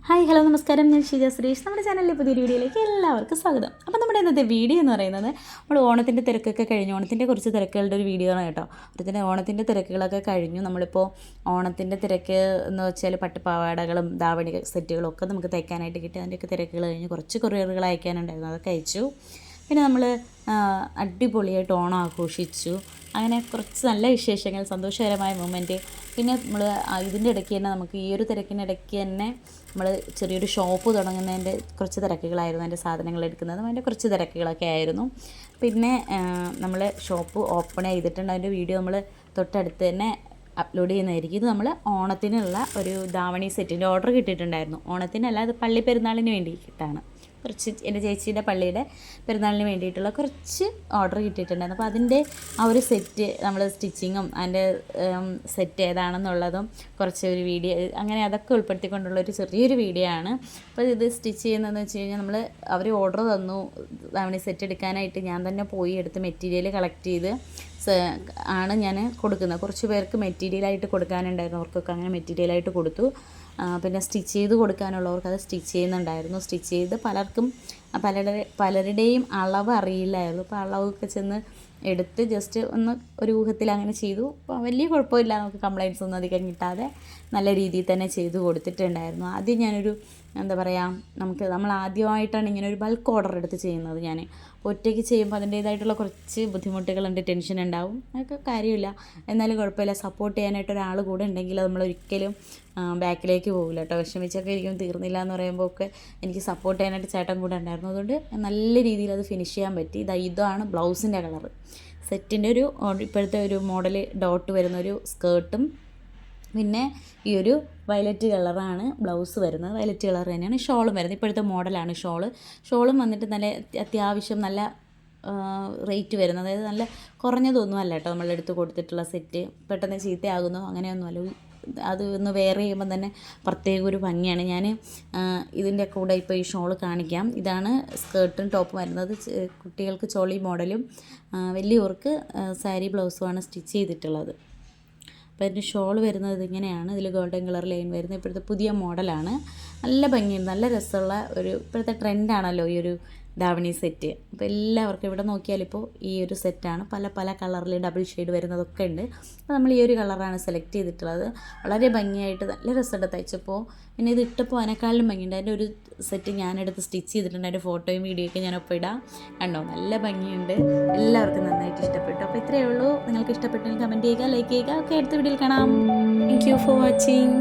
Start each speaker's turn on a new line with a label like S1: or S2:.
S1: Hi hello നമസ്കാരം, ഞാൻ ഷീജ സുരേഷ്. നമ്മുടെ ചാനലിലെ പുതിയൊരു വീഡിയോയിലേക്ക് എല്ലാവർക്കും സ്വാഗതം. അപ്പോൾ നമ്മുടെ ഇന്നത്തെ വീഡിയോ എന്ന് പറയുന്നത് നമ്മൾ ഓണത്തിൻ്റെ തിരക്കൊക്കെ കഴിഞ്ഞു, ഓണത്തിൻ്റെ കുറച്ച് തിരക്കുകളുടെ ഒരു വീഡിയോ ആണ് കേട്ടോ. ഓണത്തിൻ്റെ തിരക്കുകളൊക്കെ കഴിഞ്ഞു. നമ്മളിപ്പോൾ ഓണത്തിൻ്റെ തിരക്ക് എന്ന് വെച്ചാൽ പട്ടുപാവാടകളും ധാവണി സെറ്റുകളും ഒക്കെ നമുക്ക് തയ്ക്കാനായിട്ട് കിട്ടി. അതിൻ്റെയൊക്കെ തിരക്കുകൾ കഴിഞ്ഞ് കുറച്ച് കൊറിയറുകൾ അയക്കാനുണ്ടായിരുന്നു, അതൊക്കെ അയച്ചു. പിന്നെ നമ്മൾ അടിപൊളിയായിട്ട് ഓണം ആഘോഷിച്ചു. അങ്ങനെ കുറച്ച് നല്ല വിശേഷങ്ങൾ, സന്തോഷകരമായ മൊമെൻറ്റ്. പിന്നെ നമ്മൾ ഇതിൻ്റെ ഇടയ്ക്ക് തന്നെ നമുക്ക് ഈ ഒരു തിരക്കിനിടയ്ക്ക് തന്നെ നമ്മൾ ചെറിയൊരു ഷോപ്പ് തുടങ്ങുന്നതിൻ്റെ കുറച്ച് തിരക്കുകളായിരുന്നു. അതിൻ്റെ സാധനങ്ങൾ എടുക്കുന്നതും അതിൻ്റെ കുറച്ച് തിരക്കുകളൊക്കെ ആയിരുന്നു. പിന്നെ നമ്മൾ ഷോപ്പ് ഓപ്പൺ ചെയ്തിട്ടുണ്ട്. അതിൻ്റെ വീഡിയോ നമ്മൾ തൊട്ടടുത്ത് തന്നെ അപ്ലോഡ് ചെയ്യുന്നതായിരിക്കും. ഇത് നമ്മൾ ഓണത്തിനുള്ള ഒരു ധാവണി സെറ്റിൻ്റെ ഓർഡർ കിട്ടിയിട്ടുണ്ടായിരുന്നു. ഓണത്തിനല്ല, അത് പള്ളി പെരുന്നാളിന് വേണ്ടിയിട്ടാണ്. കുറച്ച് എൻ്റെ ചേച്ചിയുടെ പള്ളിയുടെ പെരുന്നാളിന് വേണ്ടിയിട്ടുള്ള കുറച്ച് ഓർഡർ കിട്ടിയിട്ടുണ്ടായിരുന്നു. അപ്പോൾ അതിൻ്റെ ആ ഒരു സെറ്റ് നമ്മൾ സ്റ്റിച്ചിങ്ങും അതിൻ്റെ സെറ്റ് ഏതാണെന്നുള്ളതും കുറച്ച് ഒരു വീഡിയോ, അങ്ങനെ അതൊക്കെ ഉൾപ്പെടുത്തിക്കൊണ്ടുള്ളൊരു ചെറിയൊരു വീഡിയോ ആണ്. അപ്പോൾ ഇത് സ്റ്റിച്ച് ചെയ്യുന്നതെന്ന് വെച്ച് കഴിഞ്ഞാൽ അവർ ഓർഡർ തന്നു ധാവണി സെറ്റ് എടുക്കാനായിട്ട്. ഞാൻ തന്നെ പോയി എടുത്ത് മെറ്റീരിയൽ കളക്ട് ചെയ്ത് ആണ് ഞാൻ കൊടുക്കുന്നത്. കുറച്ച് പേർക്ക് മെറ്റീരിയലായിട്ട് കൊടുക്കാനുണ്ടായിരുന്നു, അവർക്കൊക്കെ അങ്ങനെ മെറ്റീരിയലായിട്ട് കൊടുത്തു. പിന്നെ സ്റ്റിച്ച് ചെയ്ത് കൊടുക്കാനുള്ളവർക്ക് അത് സ്റ്റിച്ച് ചെയ്യുന്നുണ്ടായിരുന്നു. സ്റ്റിച്ച് ചെയ്ത് പലരുടെയും അളവ് അറിയില്ലായിരുന്നു. അപ്പോൾ അളവൊക്കെ ചെന്ന് എടുത്ത് ജസ്റ്റ് ഒന്ന് ഒരു ഊഹത്തിൽ അങ്ങനെ ചെയ്തു. അപ്പോൾ വലിയ കുഴപ്പമില്ല, നമുക്ക് കംപ്ലയിൻറ്റ്സ് ഒന്നും അധികം കിട്ടാതെ നല്ല രീതിയിൽ തന്നെ ചെയ്ത് കൊടുത്തിട്ടുണ്ടായിരുന്നു. ആദ്യം ഞാനൊരു എന്താ പറയുക, നമ്മൾ ആദ്യമായിട്ടാണ് ഇങ്ങനെ ഒരു ബൾക്ക് ഓർഡർ എടുത്ത് ചെയ്യുന്നത്. ഞാൻ ഒറ്റയ്ക്ക് ചെയ്യുമ്പോൾ അതിൻ്റേതായിട്ടുള്ള കുറച്ച് ബുദ്ധിമുട്ടുകളുണ്ട്, ടെൻഷൻ ഉണ്ടാവും. അതൊക്കെ കാര്യമില്ല, എന്നാലും കുഴപ്പമില്ല. സപ്പോർട്ട് ചെയ്യാനായിട്ട് ഒരാൾ കൂടെ ഉണ്ടെങ്കിൽ നമ്മളൊരിക്കലും ബാക്കിലേക്ക് പോകില്ല കേട്ടോ. വിഷമിച്ചൊക്കെ ഇരിക്കും, തീർന്നില്ല എന്ന് പറയുമ്പോൾ ഒക്കെ എനിക്ക് സപ്പോർട്ട് ചെയ്യാനായിട്ട് ചേട്ടൻ കൂടെ ഉണ്ടായിരുന്നു. അതുകൊണ്ട് നല്ല രീതിയിൽ അത് ഫിനിഷ് ചെയ്യാൻ പറ്റി. ഇതാണ് ബ്ലൗസിൻ്റെ കളറ്. സെറ്റിൻ്റെ ഒരു ഇപ്പോഴത്തെ ഒരു മോഡൽ ഡോട്ട് വരുന്ന ഒരു സ്കേർട്ടും പിന്നെ ഈ ഒരു വയലറ്റ് കളറാണ് ബ്ലൗസ് വരുന്നത്. വയലറ്റ് കളർ തന്നെയാണ് ഷോളും വരുന്നത്. ഇപ്പോഴത്തെ മോഡലാണ് ഷോളും വന്നിട്ട് നല്ല അത്യാവശ്യം നല്ല റേറ്റ് വരുന്നത്. അതായത് നല്ല കുറഞ്ഞതൊന്നും അല്ല കേട്ടോ നമ്മളെടുത്ത് കൊടുത്തിട്ടുള്ള സെറ്റ്. പെട്ടെന്ന് ചീത്തയാകുന്നു അങ്ങനെയൊന്നുമല്ല. അത് ഒന്ന് വെയർ ചെയ്യുമ്പോൾ തന്നെ പ്രത്യേക ഒരു ഭംഗിയാണ്. ഞാൻ ഇതിൻ്റെ കൂടെ ഇപ്പോൾ ഈ ഷോൾ കാണിക്കാം. ഇതാണ് സ്കേർട്ടും ടോപ്പും വരുന്നത്. കുട്ടികൾക്ക് ചോളി മോഡലും വലിയവർക്ക് സാരി ബ്ലൗസുമാണ് സ്റ്റിച്ച് ചെയ്തിട്ടുള്ളത്. അപ്പോൾ അതിൻ്റെ ഷോൾ വരുന്നത് ഇങ്ങനെയാണ്. ഇതിൽ ഗോൾഡൻ കളർ ലൈൻ വരുന്നത്. ഇപ്പോഴത്തെ പുതിയ മോഡലാണ്. നല്ല ഭംഗിയുണ്ട്, നല്ല രസമുള്ള ഒരു ഇപ്പോഴത്തെ ട്രെൻഡാണല്ലോ ഈ ഒരു ധാവണി സെറ്റ്. അപ്പോൾ എല്ലാവർക്കും ഇവിടെ നോക്കിയാലിപ്പോൾ ഈ ഒരു സെറ്റാണ്. പല കളറിൽ ഡബിൾ ഷെയ്ഡ് വരുന്നതൊക്കെ ഉണ്ട്. അപ്പോൾ നമ്മൾ ഈ ഒരു കളറാണ് സെലക്ട് ചെയ്തിട്ടുള്ളത്. വളരെ ഭംഗിയായിട്ട് നല്ല രസമുണ്ട് തയ്ച്ചപ്പോൾ. പിന്നെ ഇത് ഇട്ടപ്പോൾ അതിനേക്കാളും ഭംഗിയുണ്ട്. അതിൻ്റെ ഒരു സെറ്റ് ഞാനെടുത്ത് സ്റ്റിച്ച് ചെയ്തിട്ടുണ്ട്. അതിൻ്റെ ഫോട്ടോയും വീഡിയോയൊക്കെ ഞാനൊപ്പം ഇടാം. കണ്ടോ, നല്ല ഭംഗിയുണ്ട്. എല്ലാവർക്കും നന്നായിട്ട് ഇഷ്ടപ്പെട്ടു. അപ്പോൾ ഇത്രയേ ഉള്ളൂ. നിങ്ങൾക്ക് ഇഷ്ടപ്പെട്ടെങ്കിൽ കമൻറ്റ് ചെയ്യുക, ലൈക്ക് ചെയ്യുക. ഒക്കെ അടുത്ത വീഡിയോയിൽ കാണാം. Thank you for watching.